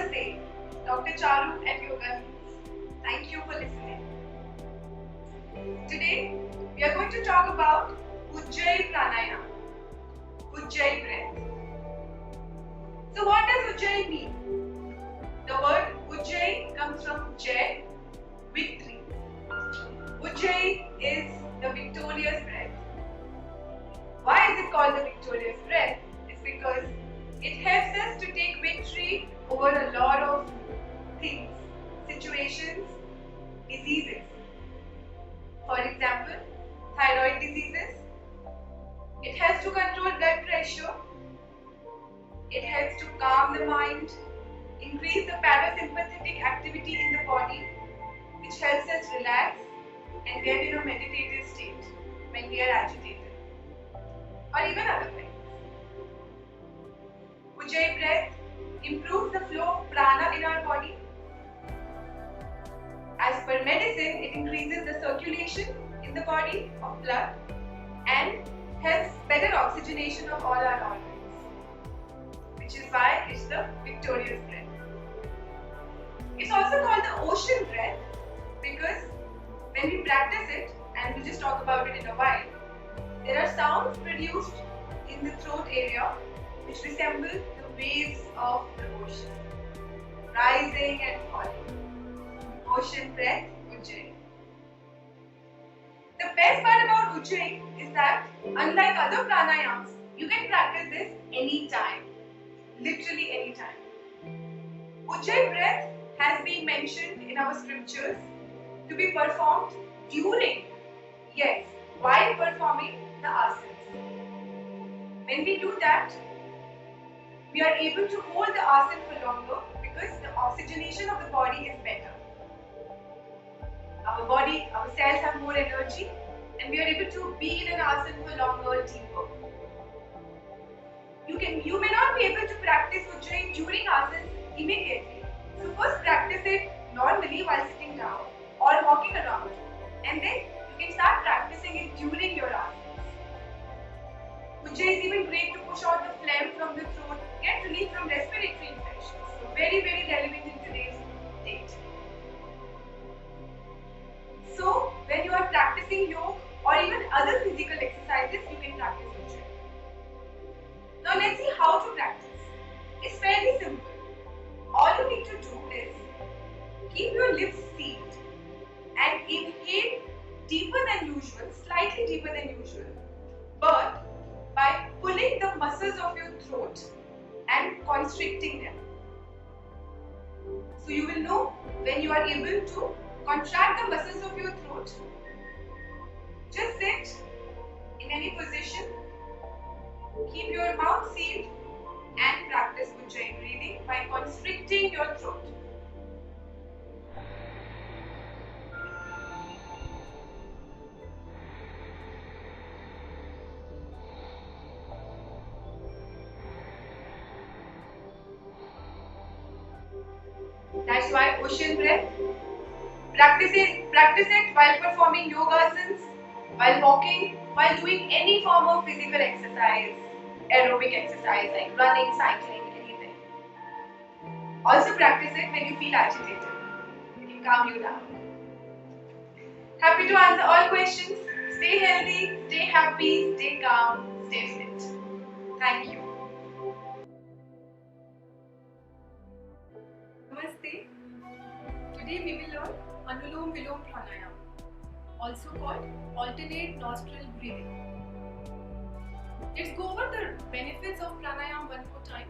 Namaste, Dr. Charu at Yoga News. Thank you for listening. Today, we are going to talk about Ujjayi Pranayama, Ujjayi breath. So what does Ujjayi mean? The word Ujjayi comes from Jai, victory. Ujjayi is the victorious breath. Why is it called the victorious breath? It's because it helps us to take victory over a lot of things, situations, diseases. For example, thyroid diseases. It helps to control blood pressure. It helps to calm the mind, increase the parasympathetic activity in the body, which helps us relax and get in a meditative state when we are agitated, or even other things. Ujjayi breath improves the flow of prana in our body. As per medicine, it increases the circulation in the body of blood and helps better oxygenation of all our organs, which is why it's the victorious breath. It's also called the ocean breath because when we practice it, and we'll just talk about it in a while, there are sounds produced in the throat area which resemble the waves of the ocean, rising and falling. Ocean breath, Ujjayi. The best part about Ujjayi is that unlike other pranayams, you can practice this anytime, literally anytime. Ujjayi breath has been mentioned in our scriptures to be performed during, yes, while performing the asanas. When we do that, we are able to hold the asana for longer because the oxygenation of the body is better. Our body, our cells have more energy and we are able to be in an asana for longer, deeper. You may not be able to practice Ujjayi during asanas immediately. So first practice it normally while sitting down or walking around, and then you can start practicing it during your asanas. Ujjayi is even great to push out the phlegm from the throat, get relief from respiratory infections. So very, very relevant in today's date. So when you are practicing yoga or even other physical exercises, you can practice Ujjayi. Now let's see how to practice. It's fairly simple. All you need to do is keep your lips sealed and inhale deeper than usual, slightly deeper than usual, but by pulling the muscles of your throat and constricting them. So you will know when you are able to contract the muscles of your throat. Just sit in any position, keep your mouth sealed and practice Ujjayi breathing by constricting your throat. That's why ocean breath. Practice it while performing yogasanas, while walking, while doing any form of physical exercise, aerobic exercise like running, cycling, anything. Also practice it when you feel agitated. It can calm you down. Happy to answer all questions. Stay healthy, stay happy, stay calm, stay fit. Thank you. Namaste. Today we will learn Anulom Vilom Pranayama, also called alternate nostril breathing. Let's go over the benefits of pranayama one more time.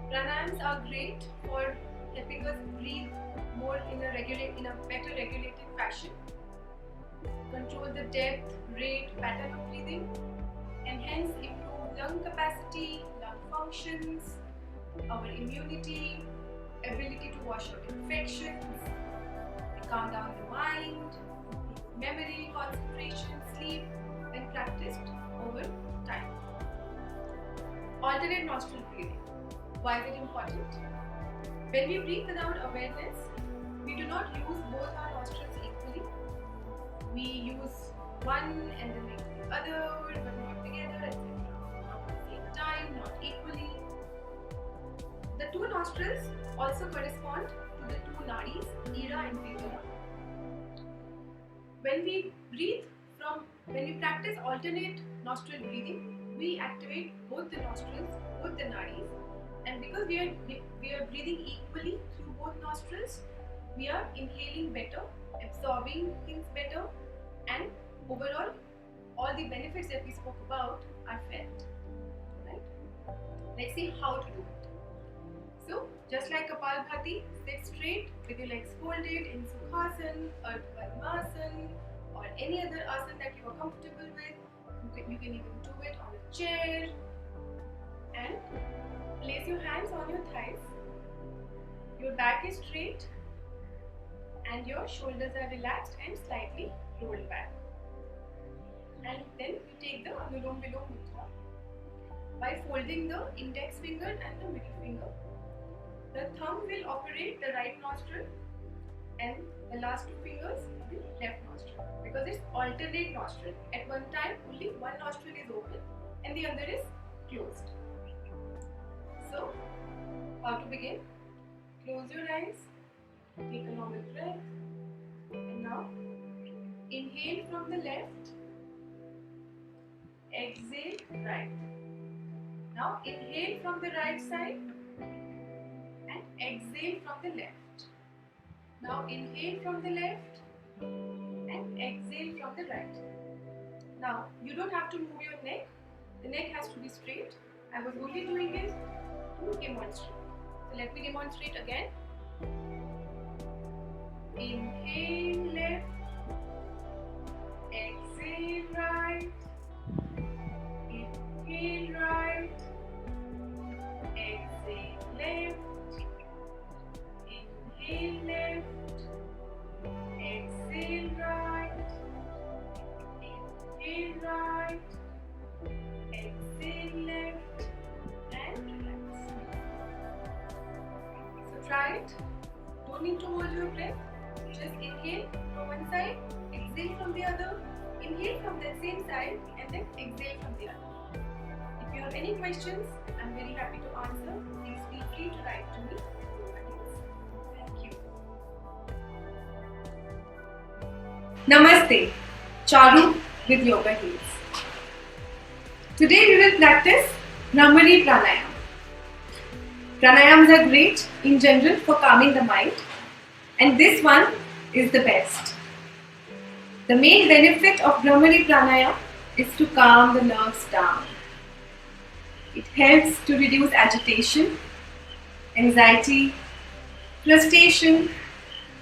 Pranayams are great for helping us breathe more in a better regulated fashion, control the depth, rate, pattern of breathing, and hence improve lung capacity, lung functions, our immunity, ability to wash out infections, calm down the mind, improve memory, concentration, sleep when practiced over time. Alternate nostril breathing. Why is it important? When we breathe without awareness, we do not use both our nostrils equally. We use one and then the other, but not together, etc. Not at the same time, not equally. The The two nostrils also correspond to the two nadis, Nira and Pingala. When we practice alternate nostril breathing, we activate both the nostrils, both the nadis, and because we are breathing equally through both nostrils, we are inhaling better, absorbing things better, and overall, all the benefits that we spoke about are felt. Right? Let's see how to do it. So, just like Kapalbhati, sit straight with your legs folded in Sukhasana, Ardha Padmasana, or any other asana that you are comfortable with. You can even do it on a chair, and place your hands on your thighs. Your back is straight and your shoulders are relaxed and slightly rolled back. And then you take the Anulom Vilom Mudra by folding the index finger and the middle finger. The thumb will operate the right nostril and the last two fingers the left nostril, because it's alternate nostril. At one time only one nostril is open and the other is closed. So, how to begin? Close your eyes, take a normal breath, and now inhale from the left, exhale right. Now inhale from the right side and exhale from the left. Now inhale from the left and exhale from the right. Now you don't have to move your neck. The neck has to be straight. I was only doing it to demonstrate. So let me demonstrate again. Inhale left, exhale right, inhale right, exhale left, inhale left, exhale right, inhale right, exhale left, and relax. So try it. Don't need to hold your breath. Just inhale from one side, exhale from the other, inhale from that same side, and then exhale from the other. If you have any questions, I'm very happy to answer. Please feel free to write to me. Thank you. Namaste, Charu with Yoga Heals. Today we will practice Bhramari Pranayam. Pranayams are great in general for calming the mind, and this one is the best. The main benefit of Bhramari Pranayam is to calm the nerves down. It helps to reduce agitation, anxiety, frustration,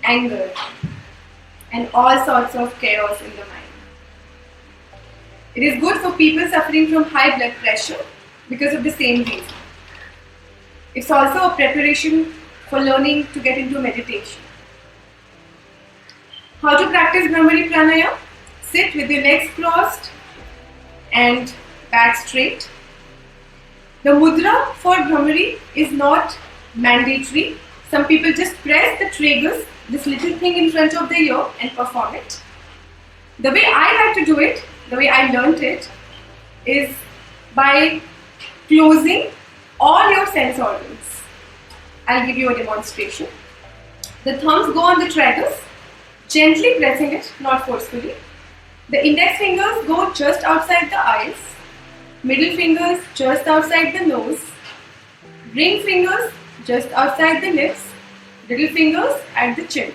anger, and all sorts of chaos in the mind. It is good for people suffering from high blood pressure because of the same reason. It's also a preparation for learning to get into meditation. How to practice Bhramari Pranayam? Sit with your legs crossed and back straight. The mudra for Bhramari is not mandatory. Some people just press the tragus, this little thing in front of the ear, and perform it. The way I like to do it, the way I learnt it, is by closing all your sense organs. I'll give you a demonstration. The thumbs go on the tragus, gently pressing it, not forcefully. The index fingers go just outside the eyes, middle fingers just outside the nose, ring fingers just outside the lips, little fingers at the chin.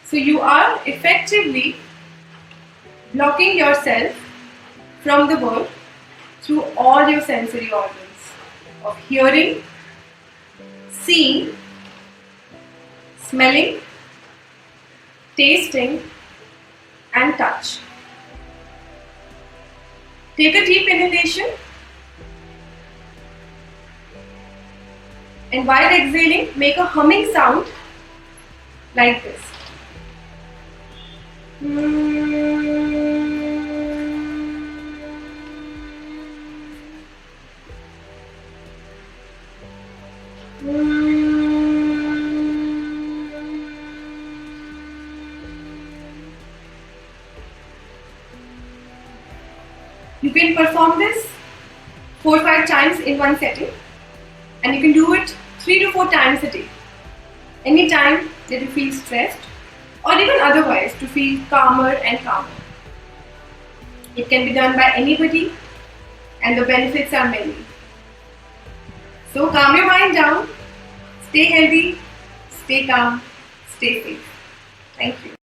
So you are effectively blocking yourself from the world through all your sensory organs of hearing, seeing, smelling, tasting, and touch. Take a deep inhalation, and while exhaling, make a humming sound like this. You can perform this 4 or 5 times in one setting. And you can do it 3 to 4 times a day. Anytime that you feel stressed or even otherwise to feel calmer and calmer. It can be done by anybody and the benefits are many. So calm your mind down, stay healthy, stay calm, stay safe. Thank you.